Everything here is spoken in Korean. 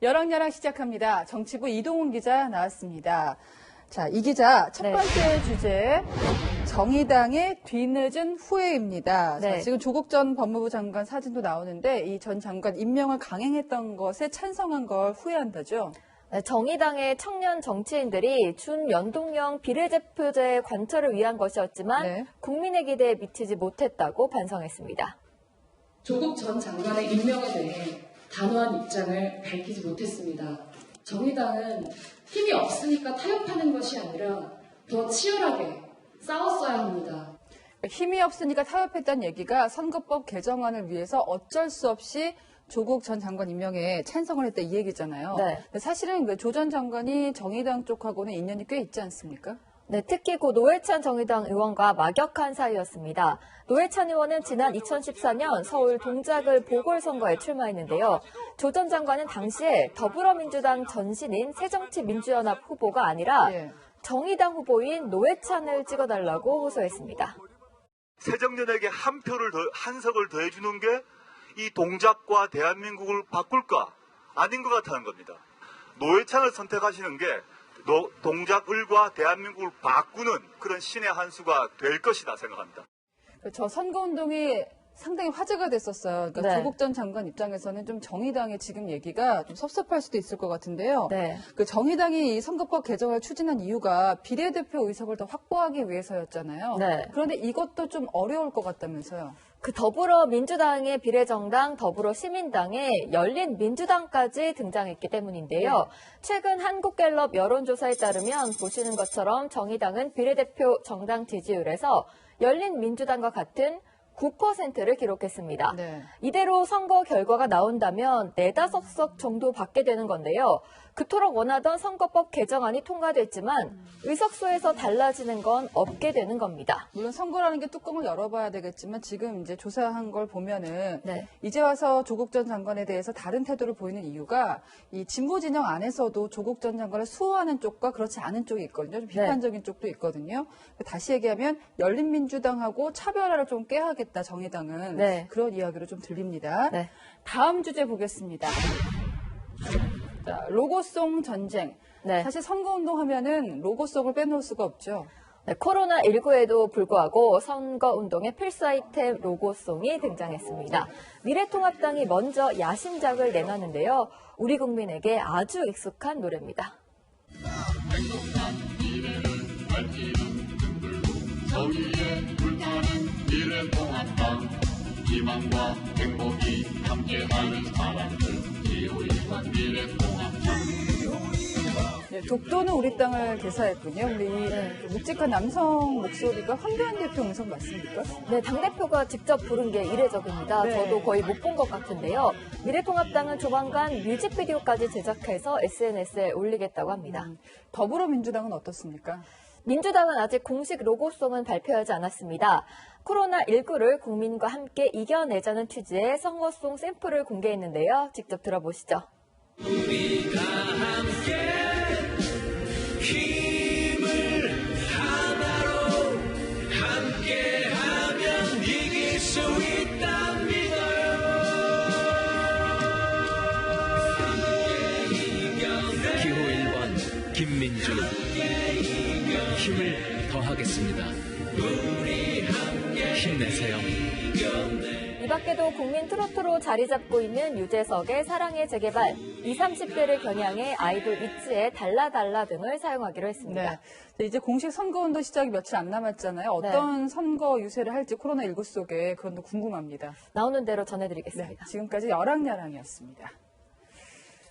여랑야랑 시작합니다. 정치부 이동훈 기자 나왔습니다. 자, 이 기자 첫 번째 주제 정의당의 뒤늦은 후회입니다. 자, 지금 조국 전 법무부 장관 사진도 나오는데 이 전 장관 임명을 강행했던 것에 찬성한 걸 후회한다죠. 네, 정의당의 청년 정치인들이 준연동형 비례대표제 관철을 위한 것이었지만 국민의 기대에 미치지 못했다고 반성했습니다. 조국 전 장관의 임명에 대해 단호한 입장을 밝히지 못했습니다. 정의당은 힘이 없으니까 타협하는 것이 아니라 더 치열하게 싸웠어야 합니다. 힘이 없으니까 타협했다는 얘기가 선거법 개정안을 위해서 어쩔 수 없이 조국 전 장관 임명에 찬성을 했다 이 얘기잖아요. 사실은 조 전 장관이 정의당 쪽하고는 인연이 꽤 있지 않습니까? 네, 특히 고 노회찬 정의당 의원과 막역한 사이였습니다. 노회찬 의원은 지난 2014년 서울 동작을 보궐선거에 출마했는데요. 조 전 장관은 당시에 더불어민주당 전신인 새정치민주연합 후보가 아니라 정의당 후보인 노회찬을 찍어달라고 호소했습니다. 새정연에게 한 석을 더해주는 게 이 동작과 대한민국을 바꿀까? 아닌 것 같다는 겁니다. 노회찬을 선택하시는 게 동작을과 대한민국을 바꾸는 그런 신의 한 수가 될 것이다 생각합니다. 저 선거운동이 상당히 화제가 됐었어요. 그러니까 조국 전 장관 입장에서는 좀 정의당의 지금 얘기가 좀 섭섭할 수도 있을 것 같은데요. 그 정의당이 이 선거법 개정을 추진한 이유가 비례대표 의석을 더 확보하기 위해서였잖아요. 그런데 이것도 좀 어려울 것 같다면서요. 그 더불어민주당의 비례정당 더불어시민당에 열린민주당까지 등장했기 때문인데요. 최근 한국갤럽 여론조사에 따르면 보시는 것처럼 정의당은 비례대표 정당 지지율에서 열린민주당과 같은 9%를 기록했습니다. 이대로 선거 결과가 나온다면 4-5석 정도 받게 되는 건데요. 그토록 원하던 선거법 개정안이 통과됐지만 의석수에서 달라지는 건 없게 되는 겁니다. 물론 선거라는 게 뚜껑을 열어봐야 되겠지만 지금 이제 조사한 걸 보면은 이제 와서 조국 전 장관에 대해서 다른 태도를 보이는 이유가 이 진보 진영 안에서도 조국 전 장관을 수호하는 쪽과 그렇지 않은 쪽이 있거든요. 좀 비판적인 쪽도 있거든요. 다시 얘기하면 열린민주당하고 차별화를 좀 깨야겠다 정의당은 그런 이야기로 좀 들립니다. 다음 주제 보겠습니다. 자, 로고송 전쟁. 사실 선거운동 하면은 로고송을 빼놓을 수가 없죠. 코로나19에도 불구하고 선거운동의 필수 아이템 로고송이 등장했습니다. 미래통합당이 먼저 야심작을 내놨는데요. 우리 국민에게 아주 익숙한 노래입니다. 저기에 불타는 미래통합당 희망과 행복이 함께하는 사람들 기호일관 미래통합당. 독도는 우리 땅을 대사했군요. 근데 이 묵직한 남성 목소리가 황교안 대표 음성 맞습니까? 네, 당대표가 직접 부른 게 이례적입니다. 저도 거의 못 본 것 같은데요. 미래통합당은 조만간 뮤직비디오까지 제작해서 SNS에 올리겠다고 합니다. 더불어민주당은 어떻습니까? 민주당은 아직 공식 로고송은 발표하지 않았습니다. 코로나19를 국민과 함께 이겨내자는 취지의 선거송 샘플을 공개했는데요. 직접 들어보시죠. 우리가 함께 힘을 하나로 함께하면 이길 수 있답니다. 기호 1번 김민주 힘을 더하겠습니다. 우리 함께 힘내세요. 이 밖에도 국민 트로트로 자리 잡고 있는 유재석의 사랑의 재개발, 20, 30대를 겨냥해 아이돌 이츠의 달라달라 등을 사용하기로 했습니다. 이제 공식 선거운동 시작이 며칠 안 남았잖아요. 어떤 선거 유세를 할지 코로나19 속에 그런 거 궁금합니다. 나오는 대로 전해드리겠습니다. 지금까지 여랑야랑이었습니다.